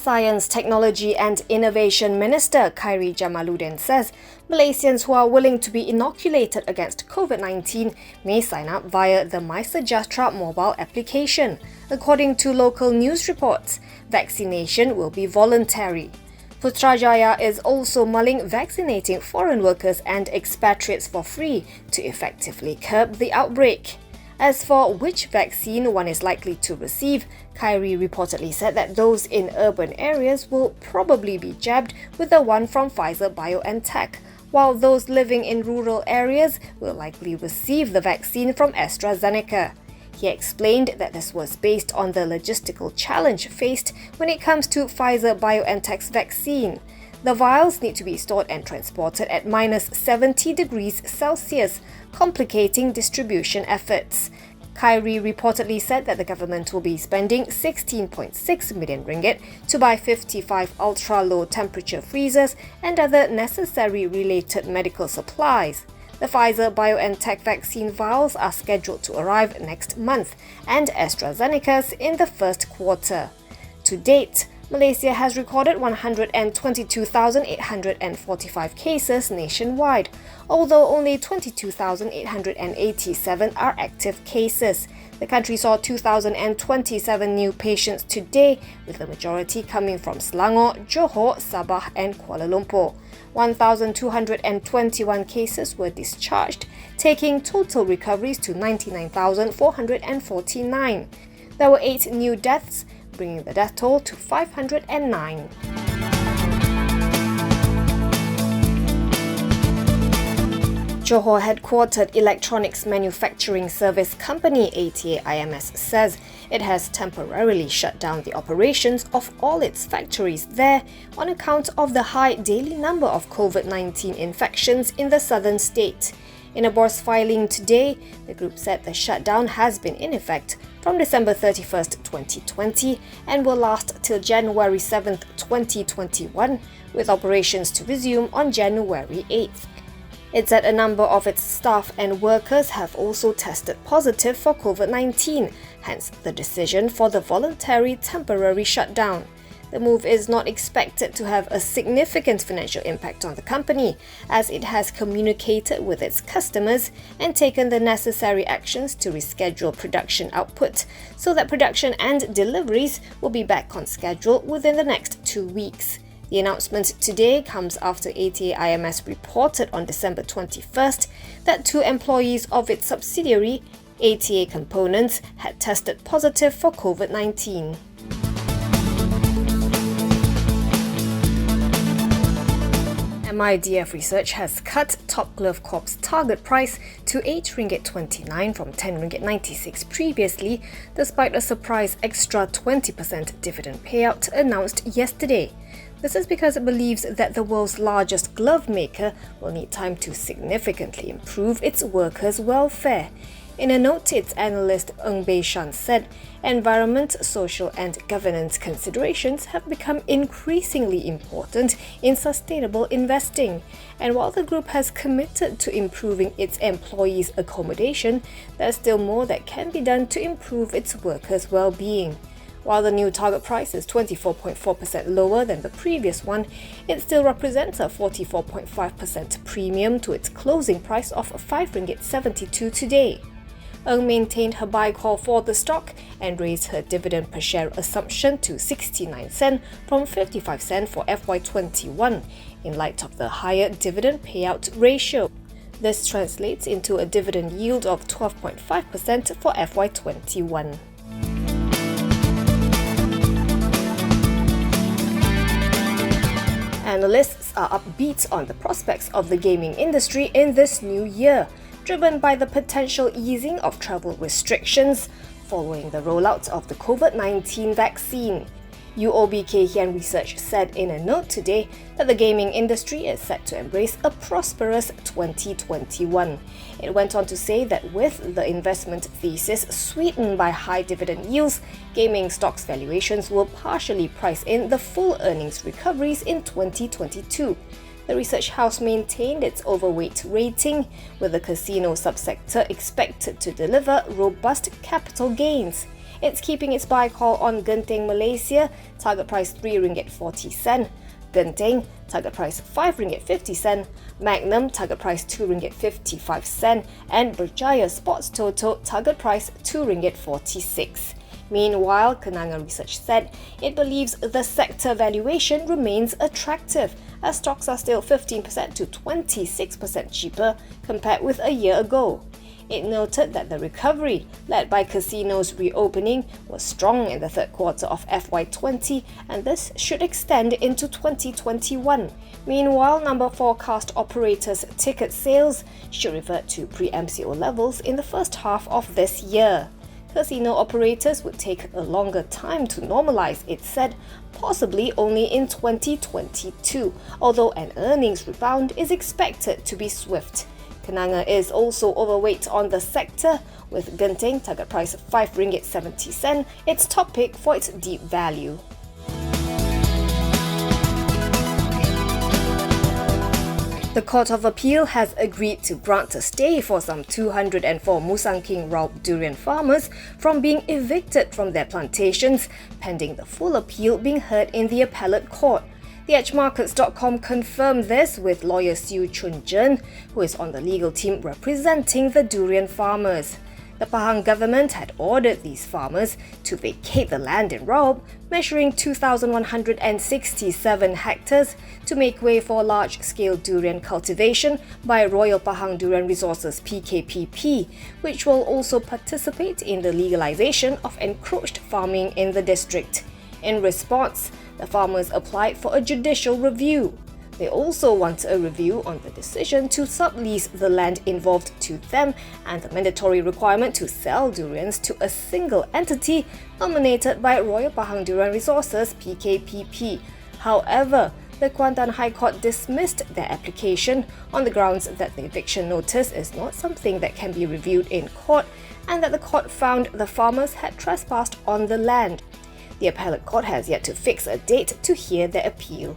Science, Technology and Innovation Minister Khairi Jamaluddin says Malaysians who are willing to be inoculated against COVID-19 may sign up via the MySejahtera mobile application. According to local news reports, vaccination will be voluntary. Putrajaya is also mulling vaccinating foreign workers and expatriates for free to effectively curb the outbreak. As for which vaccine one is likely to receive, Khairi reportedly said that those in urban areas will probably be jabbed with the one from Pfizer-BioNTech, while those living in rural areas will likely receive the vaccine from AstraZeneca. He explained that this was based on the logistical challenge faced when it comes to Pfizer-BioNTech's vaccine. The vials need to be stored and transported at -70 degrees Celsius, complicating distribution efforts. Khairi reportedly said that the government will be spending 16.6 million ringgit to buy 55 ultra-low temperature freezers and other necessary related medical supplies. The Pfizer-BioNTech vaccine vials are scheduled to arrive next month and AstraZeneca's in the first quarter. To date, Malaysia has recorded 122,845 cases nationwide, although only 22,887 are active cases. The country saw 2,027 new patients today, with the majority coming from Selangor, Johor, Sabah and Kuala Lumpur. 1,221 cases were discharged, taking total recoveries to 99,449. There were 8 new deaths, bringing the death toll to 509. Johor-headquartered electronics manufacturing service company ATA IMS says it has temporarily shut down the operations of all its factories there on account of the high daily number of COVID-19 infections in the southern state. In a board filing today, the group said the shutdown has been in effect from December 31st, 2020 and will last till January 7th, 2021, with operations to resume on January 8th. It said a number of its staff and workers have also tested positive for COVID-19, hence the decision for the voluntary temporary shutdown. The move is not expected to have a significant financial impact on the company, as it has communicated with its customers and taken the necessary actions to reschedule production output so that production and deliveries will be back on schedule within the next 2 weeks. The announcement today comes after ATA IMS reported on December 21st that 2 employees of its subsidiary, ATA Components, had tested positive for COVID-19. MIDF Research has cut top Glove Corp's target price to RM8.29 from RM10.96 previously, despite a surprise extra 20% dividend payout announced yesterday. This is because it believes that the world's largest glove maker will need time to significantly improve its workers' welfare. In a note, its analyst Ng Bei Shan said, environment, social and governance considerations have become increasingly important in sustainable investing. And while the group has committed to improving its employees' accommodation, there's still more that can be done to improve its workers' well-being. While the new target price is 24.4% lower than the previous one, it still represents a 44.5% premium to its closing price of RM5.72 today. Ng maintained her buy call for the stock and raised her dividend per share assumption to 69 cent from 55 cent for FY21 in light of the higher dividend payout ratio. This translates into a dividend yield of 12.5% for FY21. Analysts are upbeat on the prospects of the gaming industry in this new year, driven by the potential easing of travel restrictions following the rollout of the COVID-19 vaccine. UOB Kay Hian Research said in a note today that the gaming industry is set to embrace a prosperous 2021. It went on to say that with the investment thesis sweetened by high dividend yields, gaming stocks valuations will partially price in the full earnings recoveries in 2022. The research house maintained its overweight rating, with the casino subsector expected to deliver robust capital gains. it's keeping its buy call on Genting Malaysia, target price RM3.40. Genting, target price RM5.50, Magnum, target price RM2.55, and Putrajaya Sports Toto, target price RM2.46. Meanwhile, Kenanga Research said it believes the sector valuation remains attractive, as stocks are still 15% to 26% cheaper compared with a year ago. It noted that the recovery, led by casinos reopening, was strong in the third quarter of FY20, and this should extend into 2021. Meanwhile, number forecast operators' ticket sales should revert to pre-MCO levels in the first half of this year. Casino operators would take a longer time to normalise, it said, possibly only in 2022, although an earnings rebound is expected to be swift. Kenanga is also overweight on the sector, with Genting target price RM5.70, its top pick for its deep value. The Court of Appeal has agreed to grant a stay for some 204 Musang King Raub durian farmers from being evicted from their plantations, pending the full appeal being heard in the appellate court. The edgemarkets.com confirmed this with lawyer Siu Chun Jen, who is on the legal team representing the durian farmers. The Pahang government had ordered these farmers to vacate the land in Raub, measuring 2,167 hectares, to make way for large-scale durian cultivation by Royal Pahang Durian Resources PKPP, which will also participate in the legalization of encroached farming in the district. In response, the farmers applied for a judicial review. They also want a review on the decision to sublease the land involved to them and the mandatory requirement to sell durians to a single entity nominated by Royal Pahang Durian Resources (PKPP). However, the Kuantan High Court dismissed their application on the grounds that the eviction notice is not something that can be reviewed in court and that the court found the farmers had trespassed on the land. The appellate court has yet to fix a date to hear their appeal.